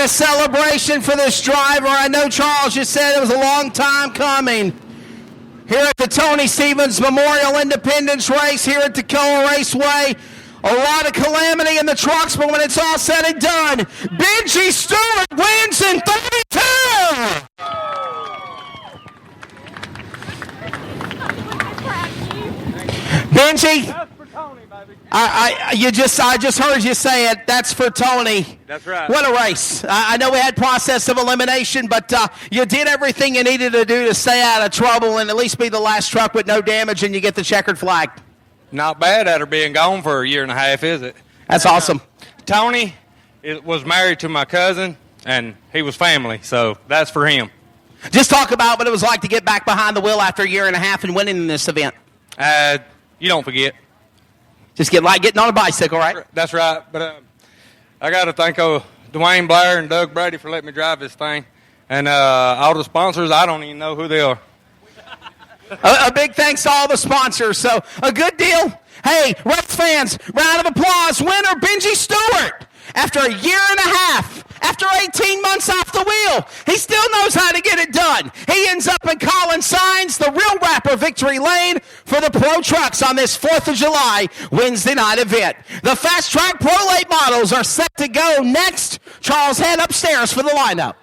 a celebration for this driver. I know, Charles, you said it was a long time coming. Here at the Tony Stevens Memorial Independence Race here at Toccoa Raceway. A lot of calamity in the trucks, but when it's all said and done, Benji Stewart wins in 32! Benji, I just heard you say it. That's for Tony. That's right. What a race. I know we had process of elimination, but you did everything you needed to do to stay out of trouble and at least be the last truck with no damage, and you get the checkered flag. Not bad after being gone for a year and a half, is it? That's awesome. Tony was married to my cousin, and he was family, so that's for him. Just talk about what it was like to get back behind the wheel after a year and a half and winning in this event. You don't forget. Just get like getting on a bicycle, right? That's right. But I got to thank Dwayne Blair and Doug Brady for letting me drive this thing. And all the sponsors, I don't even know who they are. A big thanks to all the sponsors. So a good deal. Hey, race fans, round of applause. Winner, Benji Stewart. After a year and a half, after 18 months off the wheel, he still knows how to get it done. He ends up in Collins Signs, the real rapper victory lane for the Pro Trucks on this 4th of July Wednesday night event. The Fast Track Pro Late models are set to go next. Charles, head upstairs for the lineup.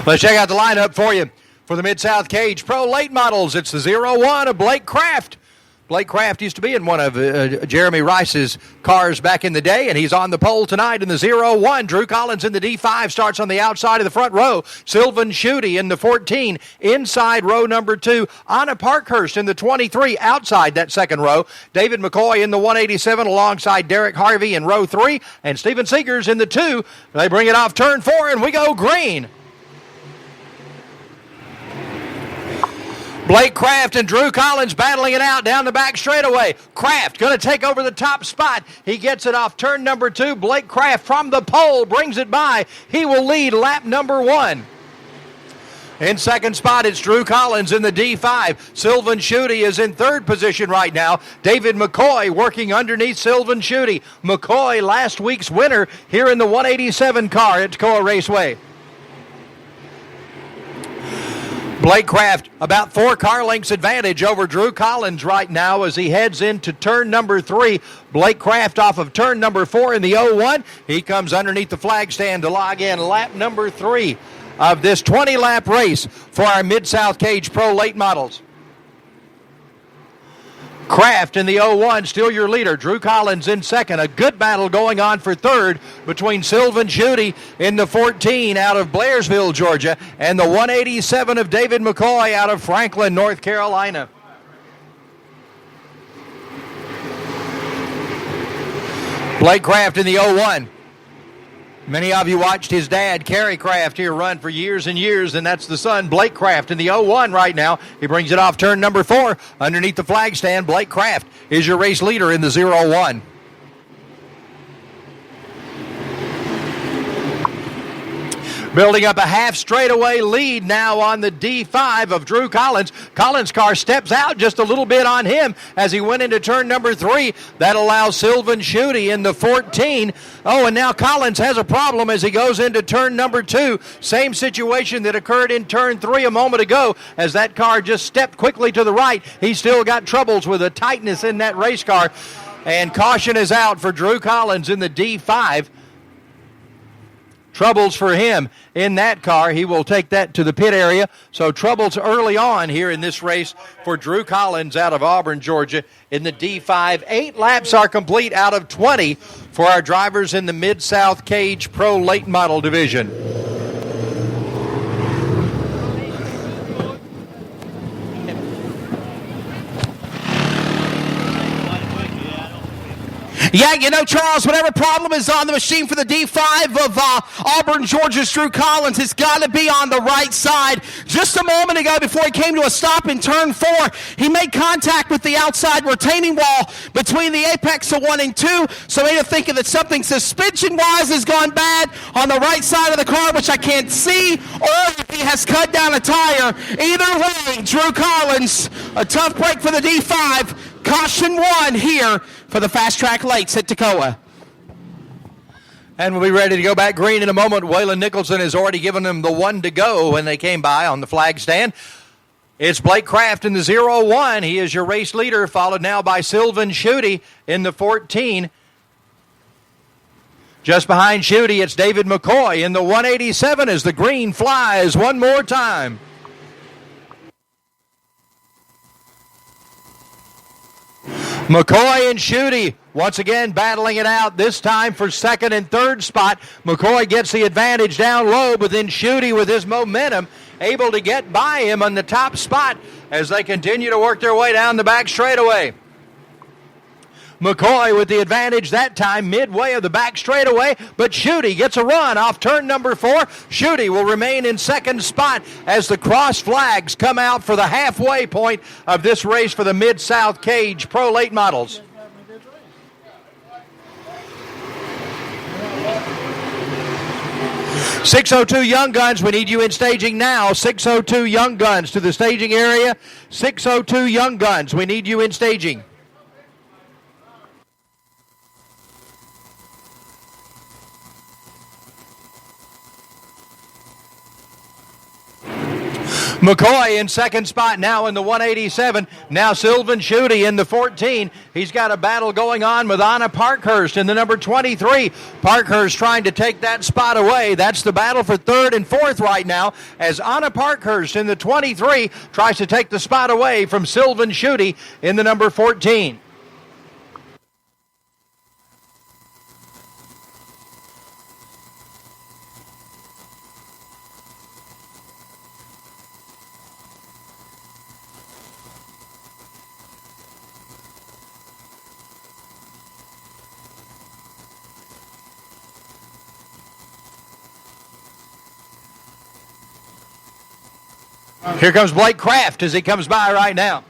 Let's check out the lineup for you for the Mid-South Cage Pro Late Models. It's the 01 of Blake Kraft. Blake Kraft used to be in one of Jeremy Rice's cars back in the day, and he's on the pole tonight in the 01. Drew Collins in the D5 starts on the outside of the front row. Sylvan Schutte in the 14, inside row number 2. Anna Parkhurst in the 23, outside that second row. David McCoy in the 187 alongside Derek Harvey in row 3, and Steven Seegers in the 2. They bring it off turn 4, and we go green. Blake Kraft and Drew Collins battling it out down the back straightaway. Kraft going to take over the top spot. He gets it off turn number 2. Blake Kraft from the pole brings it by. He will lead lap number 1. In second spot, it's Drew Collins in the D5. Sylvan Schutte is in third position right now. David McCoy working underneath Sylvan Schutte. McCoy, last week's winner here in the 187 car at Toccoa Raceway. Blake Kraft about 4 car lengths advantage over Drew Collins right now as he heads into turn number 3. Blake Kraft off of turn number 4 in the 01. He comes underneath the flag stand to log in lap number 3 of this 20-lap race for our Mid-South Cage Pro Late Models. Kraft in the 01, still your leader. Drew Collins in second. A good battle going on for third between Sylvan Schutte in the 14 out of Blairsville, Georgia, and the 187 of David McCoy out of Franklin, North Carolina. Blake Kraft in the 01. Many of you watched his dad, Kerry Kraft, here run for years and years, and that's the son, Blake Kraft, in the 01 right now. He brings it off turn number 4. Underneath the flag stand, Blake Kraft is your race leader in the 01. Building up a half straightaway lead now on the D5 of Drew Collins. Collins' car steps out just a little bit on him as he went into turn number 3. That allows Sylvan Schutte in the 14. Oh, and now Collins has a problem as he goes into turn number 2. Same situation that occurred in turn 3 a moment ago as that car just stepped quickly to the right. He's still got troubles with a tightness in that race car. And caution is out for Drew Collins in the D5. Troubles for him in that car. He will take that to the pit area. So troubles early on here in this race for Drew Collins out of Auburn, Georgia in the D5. 8 laps are complete out of 20 for our drivers in the Mid-South Cage Pro Late Model Division. Yeah, Charles, whatever problem is on the machine for the D5 of Auburn, Georgia's Drew Collins, it's got to be on the right side. Just a moment ago, before he came to a stop in turn 4, he made contact with the outside retaining wall between the apex of 1 and 2, so made him thinking that something suspension-wise has gone bad on the right side of the car, which I can't see, or if he has cut down a tire. Either way, Drew Collins, a tough break for the D5. Caution 1 here for the fast track lates at Toccoa. And we'll be ready to go back green in a moment. Waylon Nicholson has already given them the 1 to go when they came by on the flag stand. It's Blake Kraft in the 0-1. He is your race leader, followed now by Sylvan Schutte in the 14. Just behind Schutte, it's David McCoy in the 187 as the green flies one more time. McCoy and Schutte once again battling it out, this time for second and third spot. McCoy gets the advantage down low, but then Schutte with his momentum able to get by him on the top spot as they continue to work their way down the back straightaway. McCoy with the advantage that time midway of the back straightaway, but Schutte gets a run off turn number 4. Schutte will remain in second spot as the cross flags come out for the halfway point of this race for the Mid-South Cage Pro Late Models. .602 Young Guns, we need you in staging now. 602 Young Guns to the staging area. 602 Young Guns, we need you in staging. McCoy in second spot now in the 187. Now Sylvan Schutte in the 14. He's got a battle going on with Anna Parkhurst in the number 23. Parkhurst trying to take that spot away. That's the battle for third and fourth right now as Anna Parkhurst in the 23 tries to take the spot away from Sylvan Schutte in the number 14. Here comes Blake Kraft as he comes by right now.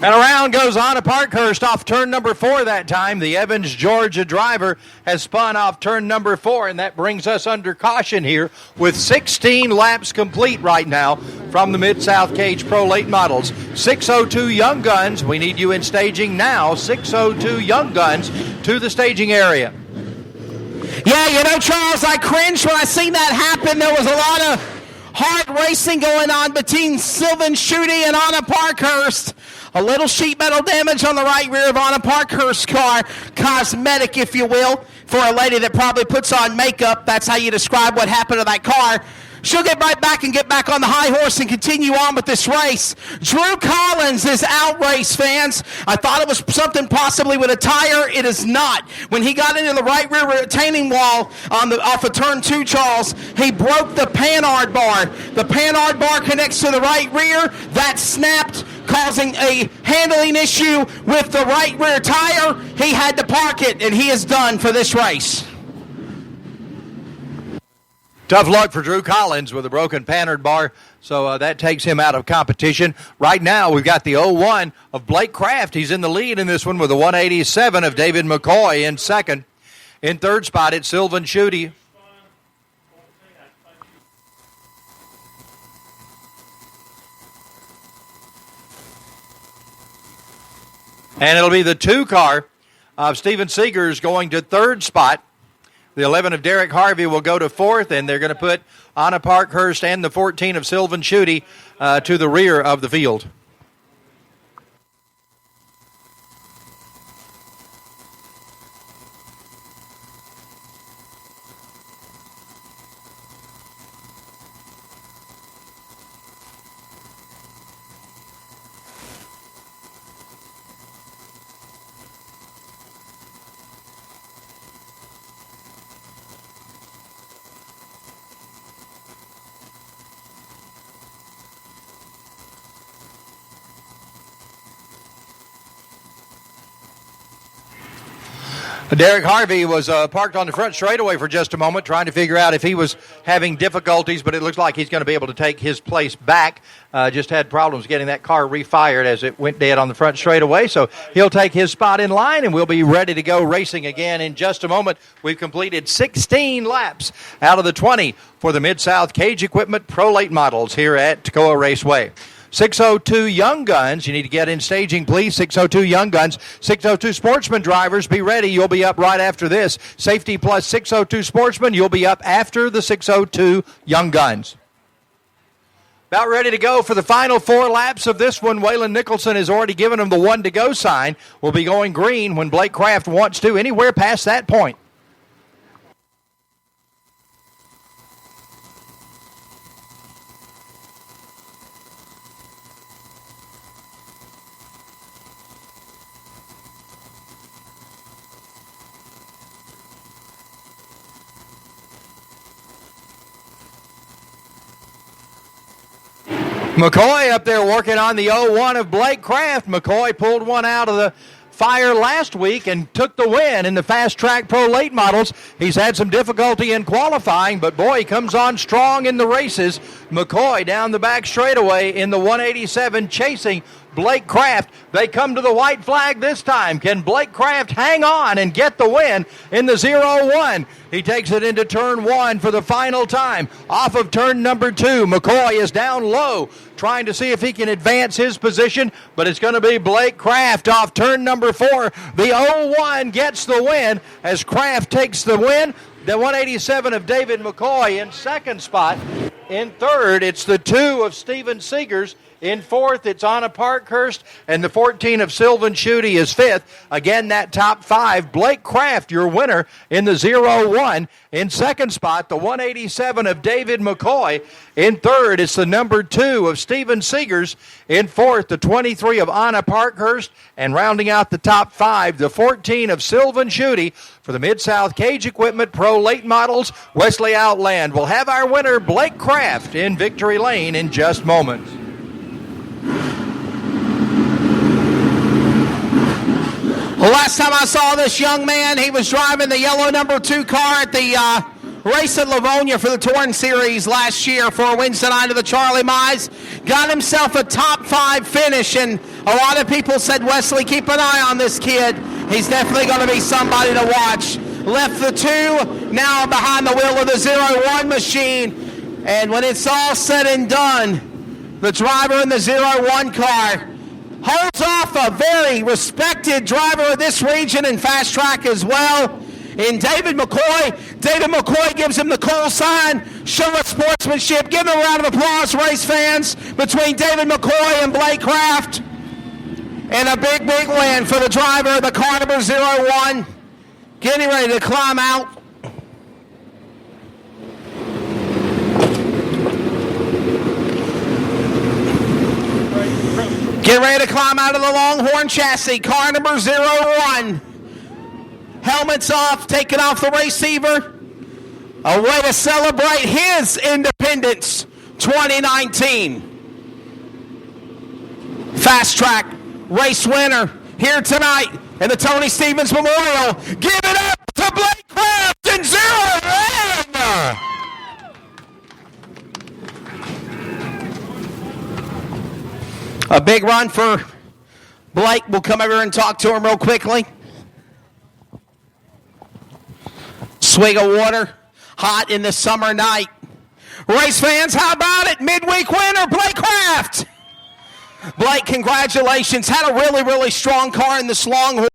And around goes Anna Parkhurst off turn number 4 that time. The Evans, Georgia driver has spun off turn number 4, and that brings us under caution here with 16 laps complete right now from the Mid-South Cage Pro Late Models. 602 Young Guns, we need you in staging now. 602 Young Guns to the staging area. Yeah, Charles, I cringed when I seen that happen. There was a lot of hard racing going on between Sylvan Schutte and Anna Parkhurst. A little sheet metal damage on the right rear of Anna Parkhurst's car. Cosmetic, if you will, for a lady that probably puts on makeup. That's how you describe what happened to that car. She'll get right back and get back on the high horse and continue on with this race. Drew Collins is out, race fans. I thought it was something possibly with a tire. It is not. When he got into the right rear retaining wall off of turn 2, Charles, he broke the panhard bar. The panhard bar connects to the right rear. That snapped, causing a handling issue with the right rear tire. He had to park it, and he is done for this race. Tough luck for Drew Collins with a broken panhard bar, so that takes him out of competition. Right now, we've got the 0-1 of Blake Kraft. He's in the lead in this one with the 187 of David McCoy in second. In third spot, it's Sylvan Schutte. And it'll be the 2 car of Steven Seegers going to third spot. The 11 of Derek Harvey will go to fourth, and they're going to put Anna Parkhurst and the 14 of Sylvan Schutte to the rear of the field. Derek Harvey was parked on the front straightaway for just a moment, trying to figure out if he was having difficulties, but it looks like he's going to be able to take his place back. Just had problems getting that car refired as it went dead on the front straightaway, so he'll take his spot in line, and we'll be ready to go racing again in just a moment. We've completed 16 laps out of the 20 for the Mid-South Cage Equipment Pro Late Models here at Toccoa Raceway. 602 Young Guns. You need to get in staging, please. 602 Young Guns. 602 Sportsman drivers, be ready. You'll be up right after this. Safety plus 602 Sportsman. You'll be up after the 602 Young Guns. About ready to go for the final 4 laps of this one. Waylon Nicholson has already given him the 1 to go sign. Will be going green when Blake Kraft wants to, anywhere past that point. McCoy up there working on the 0-1 of Blake Kraft. McCoy pulled one out of the fire last week and took the win in the Fast Track Pro Late Models. He's had some difficulty in qualifying, but boy, he comes on strong in the races. McCoy down the back straightaway in the 187 chasing Blake Kraft. They come to the white flag this time. Can Blake Kraft hang on and get the win in the 0-1? He takes it into turn 1 for the final time. Off of turn number 2, McCoy is down low, trying to see if he can advance his position, but it's going to be Blake Kraft off turn number 4. The 0-1 gets the win as Kraft takes the win. The 187 of David McCoy in second spot. In third, it's the 2 of Steven Seegers. In fourth, it's Anna Parkhurst, and the 14 of Sylvan Schutte is fifth. Again, that top 5, Blake Kraft, your winner in the 0-1. In second spot, the 187 of David McCoy. In third, it's the number 2 of Steven Seegers. In fourth, the 23 of Anna Parkhurst. And rounding out the top 5, the 14 of Sylvan Schutte. For the Mid-South Cage Equipment Pro Late Models, Wesley Outland will have our winner, Blake Kraft, in victory lane in just moments. Well, last time I saw this young man, he was driving the yellow number 2 car at the race at Livonia for the Torrent Series last year for a Wednesday night of the Charlie Mize. Got himself a top 5 finish, and a lot of people said, Wesley, keep an eye on this kid. He's definitely going to be somebody to watch. Left the 2, now behind the wheel of the 0-1 machine. And when it's all said and done, the driver in the 0-1 car holds off a very respected driver of this region in Fast Track as well, in David McCoy. David McCoy gives him the call sign. Show us sportsmanship. Give him a round of applause, race fans, between David McCoy and Blake Kraft. And a big, big win for the driver of the car number 0-1. Getting ready to climb out. Get ready to climb out of the Longhorn chassis. Car number 0-1. Helmets off, taking off the receiver. A way to celebrate his Independence 2019. Fast Track race winner here tonight in the Tony Stevens Memorial. Give it up to Blake Kraft in 0-1. A big run for Blake. We'll come over and talk to him real quickly. Swig of water. Hot in the summer night. Race fans, how about it? Midweek winner, Blake Kraft. Blake, congratulations. Had a really, really strong car in this Longhorn.